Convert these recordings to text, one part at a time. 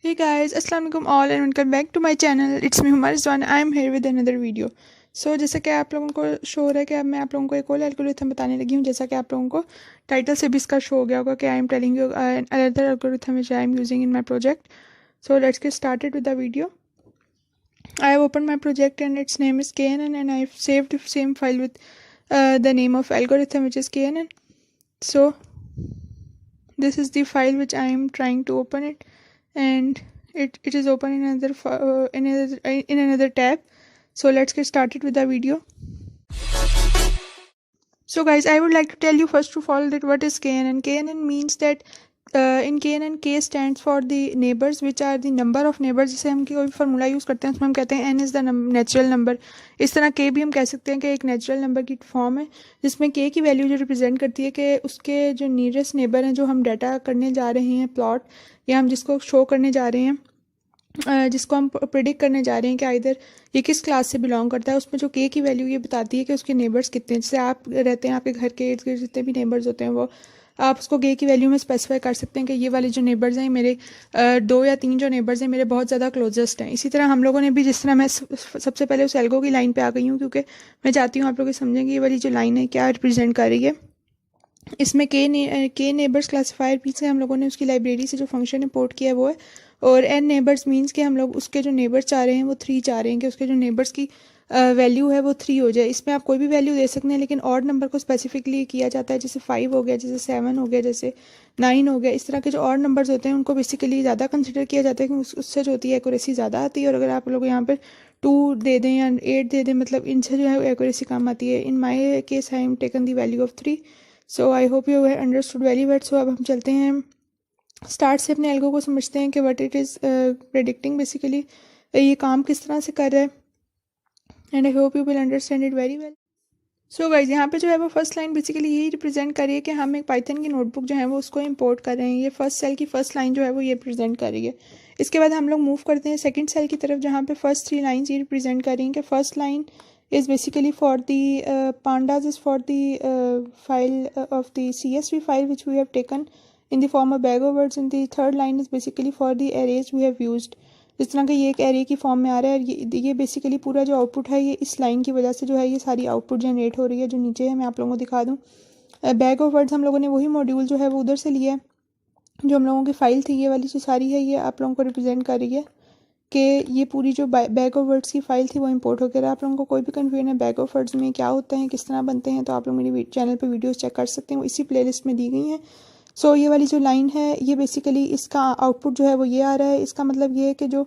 Hey guys, Assalamu alaikum all and welcome back to my channel. It's me Humar Rizwan. I am here with another video. So जैसा कि आप लोगों को show हो रहा है कि अब मैं आप लोगों को एक और एल्गोरिथम बताने लगी हूँ. जैसा कि आप लोगों को टाइटल से भी इसका शो हो गया होगा कि I am telling you another algorithm which I am using in my project. So let's get started with the video. I have opened my project and its name is KNN and I have saved the same file with the name of algorithm which is KNN. So this is the file which I am trying to open it, and it is open in another tab. So let's get started with the video. So guys, I would like to tell you first of all that what is KNN. KNN means that in KNN, K stands for the neighbors, which are the number of neighbors. जैसे हम कोई formula use करते हैं उसमें हम कहते हैं n is the natural number. इस तरह K भी हम कह सकते हैं कि एक नेचुरल नंबर की फॉर्म है, जिसमें K की वैल्यू जो रिप्रेजेंट करती है कि उसके जो नियरेस्ट नेबर हैं, जो हम डाटा करने जा रहे हैं प्लॉट, या हम जिसको शो करने जा रहे हैं, जिसको हम प्रिडिक्ट करने जा रहे हैं कि आइदर ये किस क्लास से बिलोंग करता है, उसमें जो के की वैल्यू ये बताती है कि उसके नेबर्स कितने हैं. जैसे आप रहते हैं, आपके घर के इर्द गिर्द जितने भी नेबर्स होते हैं वो आप उसको के की वैल्यू में स्पेसिफाई कर सकते हैं कि ये वाले जो नेबर्स हैं मेरे 2 या 3 जो नेबर्स हैं मेरे बहुत ज़्यादा क्लोजेस्ट हैं. इसी तरह हम लोगों ने भी, जिस तरह मैं सबसे पहले उस एल्गो की लाइन पे आ गई हूँ क्योंकि मैं चाहती हूँ आप लोग समझेंगे ये वाली जो लाइन है क्या रिप्रेजेंट कर रही है. इसमें के नेबर्स क्लासीफायर पीस से हम लोगों ने उसकी लाइब्रेरी से जो फंक्शन इंपोर्ट किया है वो है, और एन नेबर्स मींस कि हम लोग उसके जो नेबर्स चाह रहे हैं वो 3 चाह रहे हैं कि उसके जो नेबर्स की वैल्यू है वो 3 हो जाए. इसमें आप कोई भी वैल्यू दे सकते हैं, लेकिन ऑड नंबर को स्पेसिफिकली किया जाता है. जैसे 5 हो गया, जैसे 7 हो गया, जैसे 9 हो गया. इस तरह के जो ऑड नंबर्स होते हैं उनको बेसिकली ज़्यादा कंसिडर किया जाता है क्योंकि उससे जो होती है एक्यूरेसी ज़्यादा आती है. और अगर आप लोग यहाँ पर 2 दे दें या 8 दे दें, मतलब इनसे जो है एक्यूरेसी कम आती है. In my case I am taken the value of 3. So I hope you have understood very well. सो अब हम चलते हैं स्टार्ट से अपने एल्गो को समझते हैं कि what it is predicting. Basically ये काम किस तरह से कर रहा है, and I hope you will understand it very well. So guys, यहाँ पे जो है वो फर्स्ट लाइन बेसिकली यही रिप्रेजेंट कर रही है कि हम एक पाइथन की नोटबुक जो है वो उसको इंपोर्ट कर रहे हैं. ये फर्स्ट सेल की फर्स्ट लाइन जो है वो ये रिप्रेजेंट कर रही है. इसके बाद हम लोग मूव करते हैं सेकंड सेल की तरफ, जहाँ पे फर्स्ट 3 लाइन्स ये रिप्रेजेंट कर रही हैं कि first line is basically for the pandas is for the file of the CSV file which we have taken in the form of bag of words, and the third line is basically for the arrays we have used. जिस तरह का ये एक array की form में आ रहा है, ये बेसिकली पूरा जो आउटपुट है ये इस लाइन की वजह से जो है ये सारी आउटपुट जनरेट हो रही है. जो नीचे है मैं आप लोगों को दिखा दूँ. बैग ऑफ वर्ड्स हम लोगों ने वही मॉड्यूल जो है वो उधर से लिया है. जो हम लोगों की फ़ाइल थी ये वाली जो सारी है ये आप लोगों को रिप्रेजेंट कर रही है कि ये पूरी जो बैग ऑफ वर्ड्स की फ़ाइल थी वो इंपोर्ट होकर. आप लोगों को कोई भी कन्फ्यूजन है बैग ऑफ वर्ड्स में क्या होते हैं, किस तरह बनते हैं, तो आप लोग मेरी चैनल पे वीडियोस चेक कर सकते हैं, वो इसी प्लेलिस्ट में दी गई हैं. सो ये वाली जो लाइन है ये बेसिकली इसका आउटपुट जो है वो ये आ रहा है. इसका मतलब ये है कि जो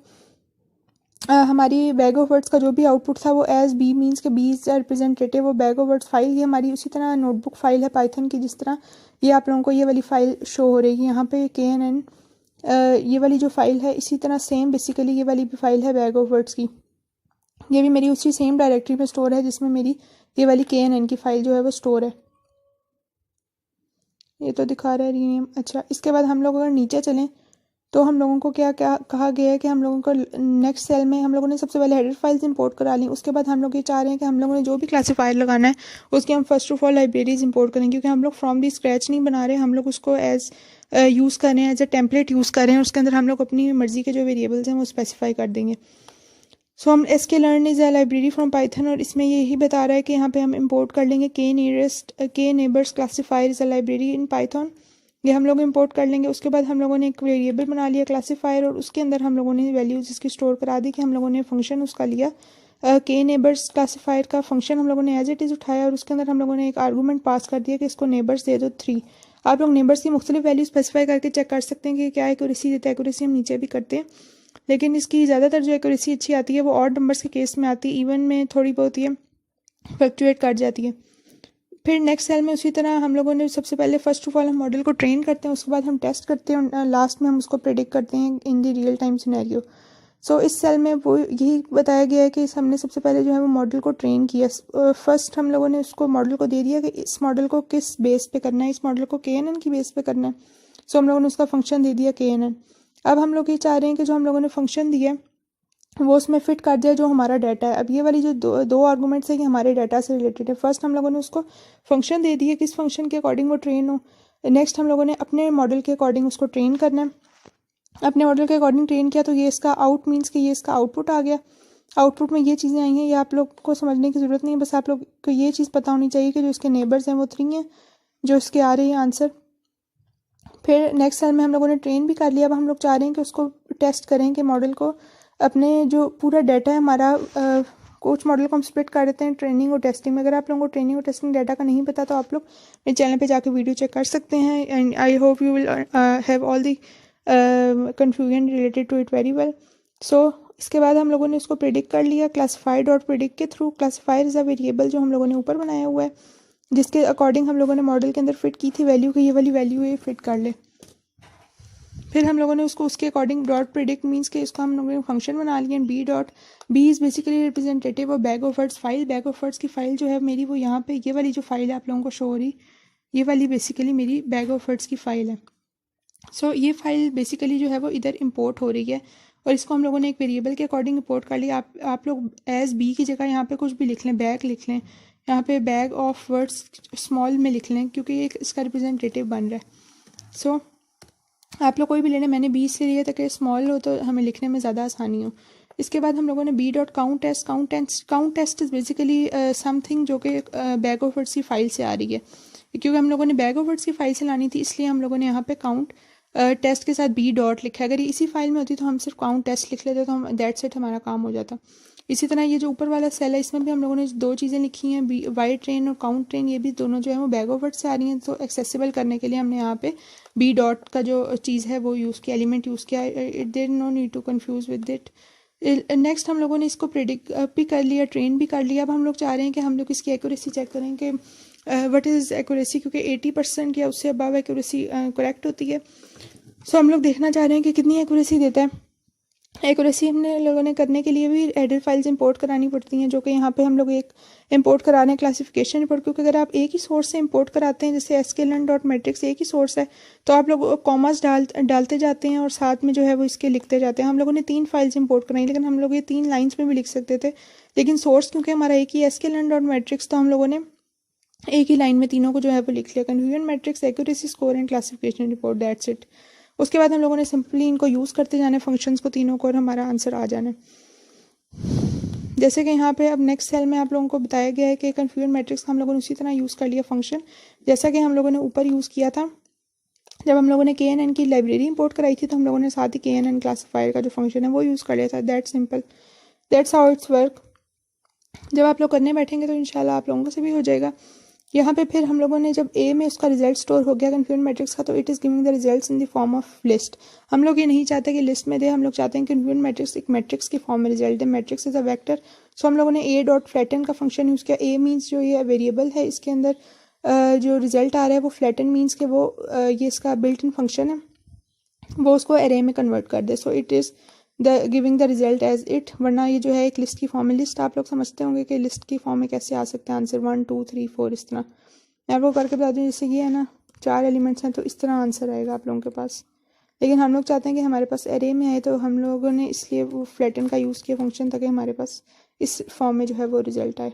हमारी बैग ऑफ वर्ड्स का जो भी आउटपुट था वो एज बी मीन्स के बी इज़ रिप्रेजेंटेटिव वो बैग ऑफ वर्ड्स फाइल, ये हमारी उसी तरह नोटबुक फाइल है पाइथन की. जिस तरह ये आप लोगों को ये वाली फ़ाइल शो हो रही है यहाँ पे KNN, ये वाली जो फ़ाइल है इसी तरह सेम बेसिकली ये वाली भी फ़ाइल है बैग ऑफ वर्ड्स की. ये भी मेरी उसी सेम डायरेक्टरी में स्टोर है जिसमें मेरी ये वाली KNN की फ़ाइल जो है वो स्टोर है. ये तो दिखा रहा है रीनेम. अच्छा, इसके बाद हम लोग अगर नीचे चलें तो हम लोगों को क्या क्या कहा गया है कि हम लोगों को नेक्स्ट सेल में हम लोगों ने सबसे पहले हेडर फाइल्स इंपोर्ट करा ली. उसके बाद हम लोग ये चाह रहे हैं कि हम लोगों ने जो भी क्लासीफायर लगाना है उसके हम first of all libraries import करें, क्योंकि हम लोग फ्रॉम दी स्क्रैच नहीं बना रहे, हम लोग उसको एज यूज़ कर रहे हैं, एज अ टेम्पलेट यूज़ कर रहे हैं. उसके अंदर हम लोग अपनी मर्ज़ी के जो वेरिएबल्स हैं वो स्पेसिफाई कर देंगे. सो हम sklearn is a library from Python, और इसमें यही बता रहा है कि यहाँ पे हम इंपोर्ट कर लेंगे के neighbours classifier is a library in Python. ये हम लोग इंपोर्ट कर लेंगे. उसके बाद हम लोगों ने एक वेरिएबल बना लिया क्लासीफायर, और उसके अंदर हम लोगों ने वैल्यूज़ इसकी स्टोर करा दी कि हम लोगों ने फंक्शन उसका लिया के नेबर्स क्लासीफायर का फंक्शन हम लोगों ने एज इट इज़ उठाया, और उसके अंदर हम लोगों ने एक आर्गूमेंट पास कर दिया कि इसको नेबर्स दे दो 3. आप लोग नेबर्स की मुख्तलिफ वैल्यू स्पेसिफाई करके चेक कर सकते हैं कि क्या एक्यूरेसी देता है. एक्यूरेसी हम नीचे भी करते हैं, लेकिन इसकी ज़्यादातर जो एक्यूरेसी अच्छी आती है वो ऑड नंबर्स के केस में आती है. इवन में थोड़ी बहुत ये फ्लक्चुएट कर जाती है. फिर नेक्स्ट सेल में उसी तरह हम लोगों ने सबसे पहले फर्स्ट ऑफ ऑल हम मॉडल को ट्रेन करते हैं, उसके बाद हम टेस्ट करते हैं, और लास्ट में हम उसको प्रेडिक्ट करते हैं in the real time scenario. So इस सेल में वो यही बताया गया है कि हमने सबसे पहले जो है वो मॉडल को ट्रेन किया. फर्स्ट हम लोगों ने उसको मॉडल को दे दिया कि इस मॉडल को किस बेस पे करना है, इस मॉडल को KNN की बेस पे करना है. सो हम लोगों ने उसका फंक्शन दे दिया KNN. अब हम लोग ये चाह रहे हैं कि जो हम लोगों ने फंक्शन दिया है वो उसमें फिट कर जाए जो हमारा डाटा है. अब ये वाली जो दो आर्गूमेंट्स है कि हमारे डाटा से रिलेटेड है. फर्स्ट हम लोगों ने उसको फंक्शन दे दिया किस फंक्शन के अकॉर्डिंग वो ट्रेन हो. नेक्स्ट हम लोगों ने अपने मॉडल के अकॉर्डिंग उसको ट्रेन करना है. अपने मॉडल के अकॉर्डिंग ट्रेन किया, तो ये इसका आउट मीन्स कि ये इसका आउटपुट आ गया। आउटपुट में ये चीज़ें आई हैं, ये आप लोग को समझने की ज़रूरत नहीं है, बस आप लोग को ये चीज़ पता होनी चाहिए कि जो इसके नेबर्स हैं वो 3 हैं, जो इसके आ रही है आंसर। फिर नेक्स्ट सेल में हम लोगों ने ट्रेन भी कर लिया। अब हम लोग चाह रहे हैं कि उसको टेस्ट करें कि मॉडल को अपने जो पूरा डाटा है हमारा, कुछ मॉडल को हम स्प्लिट कर देते हैं ट्रेनिंग और टेस्टिंग में। अगर आप लोगों को ट्रेनिंग और टेस्टिंग डाटा का नहीं पता तो आप लोग मेरे चैनल पे जाके वीडियो चेक कर सकते हैं, and I hope you will have all the confusion related to it very well. So इसके बाद हम लोगों ने उसको प्रिडिक्ट कर लिया क्लासीफाई डॉट प्रिडिक्ट के थ्रू। क्लासीफायर इज़ अ वेरिएबल जो हम लोगों ने ऊपर बनाया हुआ है, जिसके अकॉर्डिंग हम लोगों ने मॉडल के अंदर फिट की थी वैल्यू कि ये वाली वैल्यू ये फिट कर ले। फिर हम लोगों ने उसको उसके अकॉर्डिंग डॉट प्रिडिक्ट मीन्स के इसका हम लोगों ने फंक्शन बना लिया। B dot B is basically representative of bag of words file. Bag of words की फ़ाइल जो है मेरी वो यहाँ पे ये वाली जो फाइल है आप लोगों को शो हो रही, ये वाली बेसिकली मेरी बैग ऑफ वर्ड्स की फ़ाइल है। सो ये फाइल बेसिकली जो है वो इधर इंपोर्ट हो रही है, और इसको हम लोगों ने एक वेरिएबल के अकॉर्डिंग इंपोर्ट कर लिया। आप लोग एज बी की जगह यहाँ पे कुछ भी लिख लें, बैग लिख लें, यहाँ पे बैग ऑफ वर्ड्स स्मॉल में लिख लें, क्योंकि ये इसका रिप्रेजेंटेटिव बन रहा है। सो आप लोग कोई भी लेना, मैंने 20 से लिया ताकि स्मॉल हो तो हमें लिखने में ज़्यादा आसानी हो। इसके बाद हम लोगों ने B dot count test. Count test is basically something जो कि बैग ऑफ वर्ड्स की फ़ाइल से आ रही है, क्योंकि हम लोगों ने बैग ऑफ वर्ड्स की फ़ाइल से लानी थी, इसलिए हम लोगों ने यहाँ पे काउंट टेस्ट के साथ बी डॉट लिखा है। अगर ये इसी फाइल में होती तो हम सिर्फ काउंट टेस्ट लिख लेते तो हम दैट्स इट, हमारा काम हो जाता। इसी तरह ये जो ऊपर वाला सेल है इसमें भी हम लोगों ने 2 चीज़ें लिखी हैं, बी वाई ट्रेन और काउंट ट्रेन, ये भी दोनों जो है वो बैग ऑफ वर्ड से आ रही हैं। तो एक्सेसिबल करने के लिए हमने यहाँ पे बी डॉट का जो चीज़ है वो यूज़ किया, एलिमेंट यूज़ किया। It there no need to confuse with it. Next हम लोगों ने इसको प्रिडिक्ट भी कर लिया, ट्रेन भी कर लिया। अब हम लोग चाह रहे हैं कि हम लोग इसकी एक्यूरेसी चेक करें कि व्हाट इज़ एक्यूरेसी, क्योंकि 80% या उससे अबव एक्यूरेसी करेक्ट होती है। सो हम लोग देखना चाह रहे हैं कि कितनी एक्यूरेसी देता है। एक्यूरेसी हमने लोगों ने करने के लिए भी हेडर फाइल्स इंपोर्ट करानी पड़ती हैं, जो कि यहाँ पे हम लोग एक इंपोर्ट करा रहे हैं क्लासिफिकेशन रिपोर्ट, क्योंकि अगर आप एक ही सोर्स से इंपोर्ट कराते हैं, जैसे sklearn डॉट मैट्रिक्स एक ही सोर्स है, तो आप लोग कॉमास डालते जाते हैं और साथ में जो है वो इसके लिखते जाते हैं। हम लोगों ने 3 फाइल्स इंपोर्ट कराई, लेकिन हम लोग ये 3 लाइन्स में भी लिख सकते थे, लेकिन सोर्स क्योंकि हमारा एक ही sklearn डॉट मैट्रिक्स, तो हम लोगों ने एक ही लाइन में तीनों को जो है वो लिख लिया, confusion matrix, accuracy score and classification report, that's it. उसके बाद हम लोगों ने सिंपली इनको यूज़ करते जाना है फंक्शंस को तीनों को, और हमारा आंसर आ जाना है। जैसे कि यहाँ पे अब नेक्स्ट सेल में आप लोगों को बताया गया है कि कन्फ्यूजन मैट्रिक्स हम लोगों ने उसी तरह यूज़ कर लिया फंक्शन, जैसा कि हम लोगों ने ऊपर यूज़ किया था। जब हम लोगों ने KNN की लाइब्रेरी इंपोर्ट कराई थी तो हम लोगों ने साथ ही KNN क्लासीफायर का जो फंक्शन है वो यूज़ कर लिया था। That's simple, that's how it's work. जब आप लोग करने बैठेंगे तो इंशाल्लाह आप लोगों से भी हो जाएगा। यहाँ पे फिर हम लोगों ने जब ए में उसका रिजल्ट स्टोर हो गया कन्फ्यूजन मैट्रिक्स का, तो it is giving the results in the form of list. हम लोग ये नहीं चाहते कि लिस्ट में दे, हम लोग चाहते हैं कि कन्फ्यूजन मैट्रिक्स एक मैट्रिक्स की फॉर्म में रिजल्ट है। Matrix is a vector. So हम लोगों ने ए डॉट फ्लैटन का फंक्शन यूज़ किया। ए मीन्स जो ये वेरिएबल है इसके अंदर जो रिजल्ट आ रहा है वो फ्लैटन मीन्स के वो ये इसका बिल्ट इन फंक्शन है, वो उसको अरे में कन्वर्ट कर दे। So it is the giving the result as it. वरना ये जो है एक लिस्ट की फॉर्म है। लिस्ट आप लोग समझते होंगे कि लिस्ट की फॉर्म में कैसे आ सकते हैं आंसर, 1 2 3 4 इस तरह। मैं आपको करके बता दूँ, जैसे ये है ना 4 एलिमेंट्स हैं, तो इस तरह आंसर आएगा आप लोगों के पास। लेकिन हम लोग चाहते हैं कि हमारे पास एरे में आए, तो हम लोगों ने इसलिए वो फ्लैटन का यूज़ किया फंक्शन, ताकि हमारे पास इस फॉर्म में जो है वो रिजल्ट आए।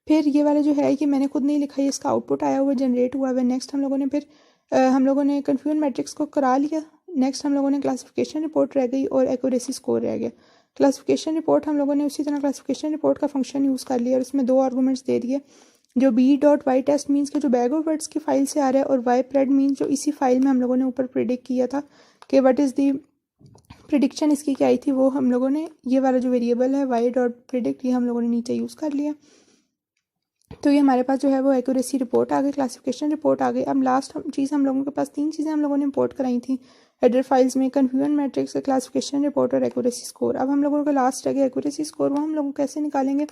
फिर ये वाला जो है कि मैंने खुद नहीं लिखा, ये इसका आउटपुट आया हुआ जनरेट हुआ है। नेक्स्ट हम लोगों ने फिर हम लोगों ने कन्फ्यूजन मैट्रिक्स को करा लिया। नेक्स्ट हम लोगों ने क्लासिफिकेशन रिपोर्ट रह गई और एक्यूरेसी स्कोर रह गया। क्लासिफिकेशन रिपोर्ट हम लोगों ने उसी तरह क्लासिफिकेशन रिपोर्ट का फंक्शन यूज़ कर लिया और उसमें 2 आर्गूमेंट्स दे दिए, जो B dot Y test means के जो बैग ऑफ वर्ड्स की फाइल से आ रहा है, और वाई प्रेड मीन्स जो इसी फाइल में हम लोगों ने ऊपर प्रिडिक्ट किया था कि व्हाट इज़ दी प्रिडिक्शन इसकी क्या आई थी, वो हम लोगों ने ये वाला जो वेरिएबल है वाई डॉट प्रिडिक्ट, ये हम लोगों ने नीचे यूज़ कर लिया। तो ये हमारे पास जो है वो एक्यूरेसी रिपोर्ट आ गई, क्लासिफिकेशन रिपोर्ट आ गई। अब लास्ट चीज़ हम लोगों के पास 3 चीज़ें हम लोगों ने इंपोर्ट कराई थी हेडर फाइल्स में, कन्फ्यूजन मैट्रिक्स, क्लासिफिकेशन रिपोर्ट और एक्यूरेसी स्कोर। अब हम लोगों का लास्ट है एक्यूरेसी स्कोर, वो हम लोग कैसे निकालेंगे?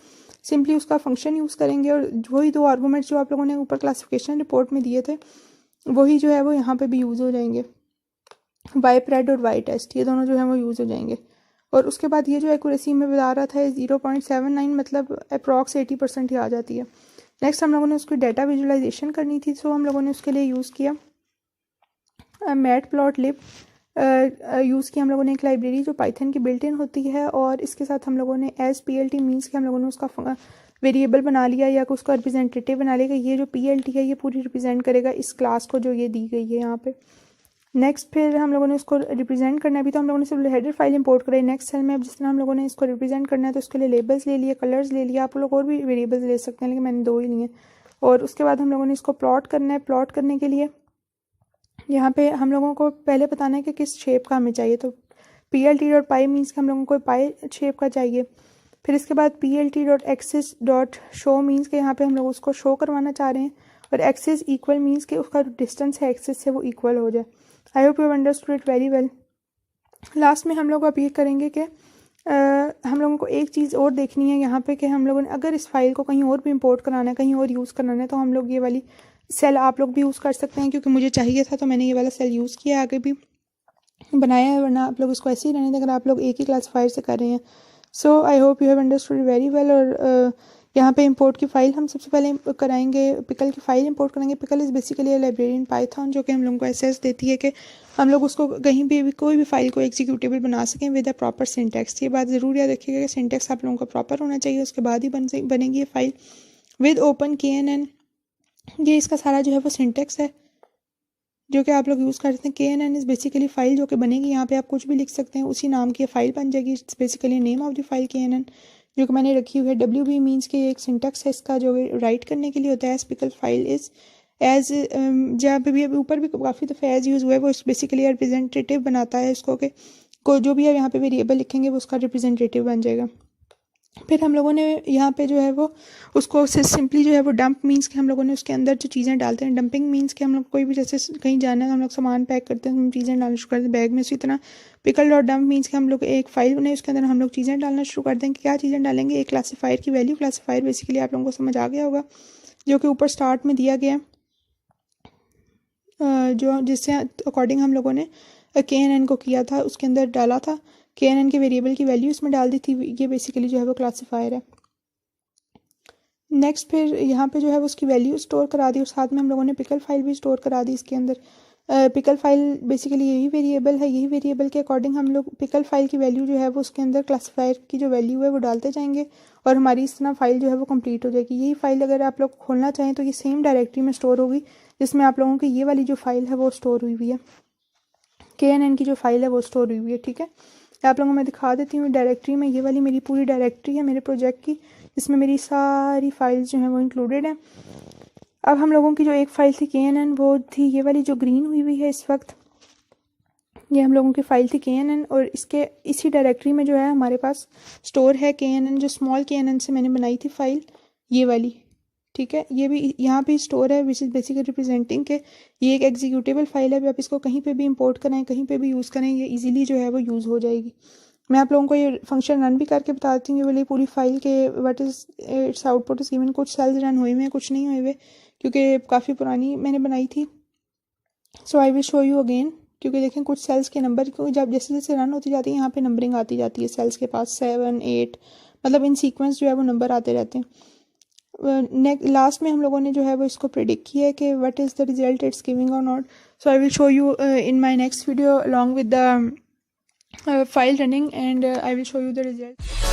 सिंपली उसका फंक्शन यूज़ करेंगे, और वही 2 आर्गूमेंट्स जो आप लोगों ने ऊपर क्लासिफिकेशन रिपोर्ट में दिए थे वही जो है वो यहाँ पर भी यूज़ हो जाएंगे। वाई प्रेड और वाई टेस्ट ये दोनों जो है वो यूज़ हो जाएंगे। और उसके बाद ये जो एक्यूरेसी में बता रहा था 0.79, मतलब अप्रॉक्स 80% ही आ जाती है। नेक्स्ट हम लोगों ने उसकी डाटा विजुअलाइजेशन करनी थी, सो हम लोगों ने उसके लिए यूज़ किया मैटप्लॉटलिब यूज़ किया हम लोगों ने एक लाइब्रेरी जो पाइथन की बिल्ट इन होती है, और इसके साथ हम लोगों ने एज PLT मीन्स कि हम लोगों ने उसका वेरिएबल बना लिया या उसका रिप्रेजेंटेटिव बना लिया। ये जो PLT है ये पूरी रिप्रेजेंट करेगा इस क्लास को जो ये दी गई है यहाँ पे। नेक्स्ट फिर हम लोगों ने इसको रिप्रेजेंट करना है। अभी तो हम लोगों ने सिर्फ हेडर फाइल इंपोर्ट कराई। नेक्स्ट सेल में अब जिस तरह हम लोगों ने इसको रिप्रेजेंट करना है तो उसके लिए लेबल्स ले लिए, कलर्स ले लिया। आप लोग और भी वेरिएबल्स ले सकते हैं, लेकिन मैंने 2 ही लिए। और उसके बाद हम लोगों ने इसको प्लॉट करना है। प्लॉट करने के लिए यहाँ पे हम लोगों को पहले बताना है कि किस शेप का हमें चाहिए। तो plt.py मीन्स कि हम लोगों को पाई शेप का चाहिए। फिर इसके बाद plt.axis.show मीन्स के यहाँ पे हम लोग उसको शो करवाना चाह रहे हैं। और एक्सिस इक्वल मीन्स के उसका जो डिस्टेंस है एक्सिस से वो इक्वल हो जाए। आई hope you understood it very well. Last में हम लोग अब ये करेंगे कि हम लोगों को एक चीज़ और देखनी है यहाँ पे कि हम लोगों ने अगर इस फाइल को कहीं और भी इंपोर्ट कराना है, कहीं और यूज़ कराना है, तो हम लोग ये वाली सेल आप लोग भी यूज़ कर सकते हैं। क्योंकि मुझे चाहिए था तो मैंने ये वाला सेल यूज़ किया, आगे भी बनाया है, वरना आप लोग इसको ऐसे ही रहने दें अगर आप लोग एक ही क्लासीफायर से कर रहे हैं। So I hope you have understood very well. और यहाँ पे इंपोर्ट की फ़ाइल हम सबसे पहले कराएंगे, पिकल की फ़ाइल इंपोर्ट करेंगे। Pickle is basically a library in Python जो कि हम लोगों को एक्सेस देती है कि हम लोग उसको कहीं भी कोई भी फाइल को एग्जीक्यूटेबल बना सकें विद अ प्रॉपर सिंटैक्स। ये बात ज़रूर याद रखिएगा कि सिंटैक्स आप लोगों का प्रॉपर होना चाहिए, उसके बाद ही बनेगी ये फाइल। विद ओपन KNN, ये इसका सारा जो है वो सिंटैक्स है जो कि आप लोग यूज़ कर सकते हैं। KNN इज़ बेसिकली फ़ाइल जो कि बनेगी, यहाँ पे आप कुछ भी लिख सकते हैं, उसी नाम की फ़ाइल बन जाएगी। It's basically name of the file KNN जो कि मैंने रखी हुई है। WB मीन्स के एक सिंटैक्स है इसका जो राइट करने के लिए होता है। As pickle file is as, जहाँ पे भी अभी ऊपर भी काफ़ी दफ़ा एज यूज़ हुआ है, वो बेसिकली रिप्रेजेंटेटिव बनाता है इसको कि को जो भी है यहाँ पे वेरिएबल लिखेंगे वो उसका रिप्रेजेंटेटिव बन जाएगा। फिर हम लोगों ने यहाँ पे जो है वो उसको सिंपली जो है वो डंप मीन्स के हम लोगों ने उसके अंदर जो चीज़ें डालते हैं। डंपिंग मीन्स के हम लोग कोई भी जैसे कहीं जाना है, हम लोग सामान पैक करते हैं, हम चीज़ें डालना शुरू करते हैं बैग में। इसी तरह पिकल डॉट डंप मीन्स के हम लोग एक फ़ाइल बनाए, उसके अंदर हम लोग चीज़ें डालना शुरू कर देंगे। क्या चीज़ें डालेंगे? एक क्लासीफायर की वैल्यू। क्लासीफायर बेसिकली आप लोगों को समझ आ गया होगा, जो कि ऊपर स्टार्ट में दिया गया, जो जिससे अकॉर्डिंग हम लोगों ने KNN को किया था, उसके अंदर डाला था। KNN के वेरिएबल की वैल्यू इसमें डाल दी थी। ये बेसिकली जो है वो क्लासीफायर है। नेक्स्ट फिर यहाँ पे जो है वो उसकी वैल्यू स्टोर करा दी और साथ में हम लोगों ने पिकल फाइल भी स्टोर करा दी इसके अंदर। पिकल फाइल बेसिकली यही वेरिएबल है, यही वेरिएबल के अकॉर्डिंग हम लोग पिकल फाइल की वैल्यू जो है वो उसके अंदर क्लासीफायर की जो वैल्यू है वो डालते जाएंगे और हमारी इस तरह फाइल जो है वो कंप्लीट हो जाएगी। यही फाइल अगर आप लोग खोलना चाहें तो ये सेम डायरेक्टरी में स्टोर होगी जिसमें आप लोगों की ये वाली जो फाइल है वो स्टोर हुई हुई है। KNN की जो फाइल है वो स्टोर हुई हुई है। ठीक है, आप लोगों को मैं दिखा देती हूँ डायरेक्टरी में। ये वाली मेरी पूरी डायरेक्टरी है मेरे प्रोजेक्ट की, जिसमें मेरी सारी फाइल्स जो हैं वो इंक्लूडेड हैं। अब हम लोगों की जो एक फ़ाइल थी KNN, वो थी ये वाली जो ग्रीन हुई हुई है इस वक्त। ये हम लोगों की फ़ाइल थी KNN और इसके इसी डायरेक्टरी में जो है हमारे पास स्टोर है KNN, जो स्मॉल KNN से मैंने बनाई थी फ़ाइल ये वाली। ठीक है, ये भी यहाँ पे स्टोर है, विच इज़ बेसिकली रिप्रेजेंटिंग के ये एक एग्जीक्यूटेबल फाइल है। आप इसको कहीं पे भी इंपोर्ट करें, कहीं पे भी यूज़ करें, ये इजीली जो है वो यूज़ हो जाएगी। मैं आप लोगों को ये फंक्शन रन भी करके बताती हूँ। ये वाली पूरी फाइल के what is it's output is given. कुछ सेल्स रन हुए हैं, कुछ नहीं हुए हुए, क्योंकि काफ़ी पुरानी मैंने बनाई थी। So I will show you again, क्योंकि देखें कुछ सेल्स के नंबर को जब जैसे जैसे रन होती जाती है यहाँ पे नंबरिंग आती जाती है सेल्स के पास 7, 8, मतलब इन सीक्वेंस जो है वो नंबर आते रहते हैं। लास्ट में हम लोगों ने जो है वो इसको प्रिडिक्ट किया है कि what is the result it's giving और not. So I will show you in my next video along with the file running and I will show you the result.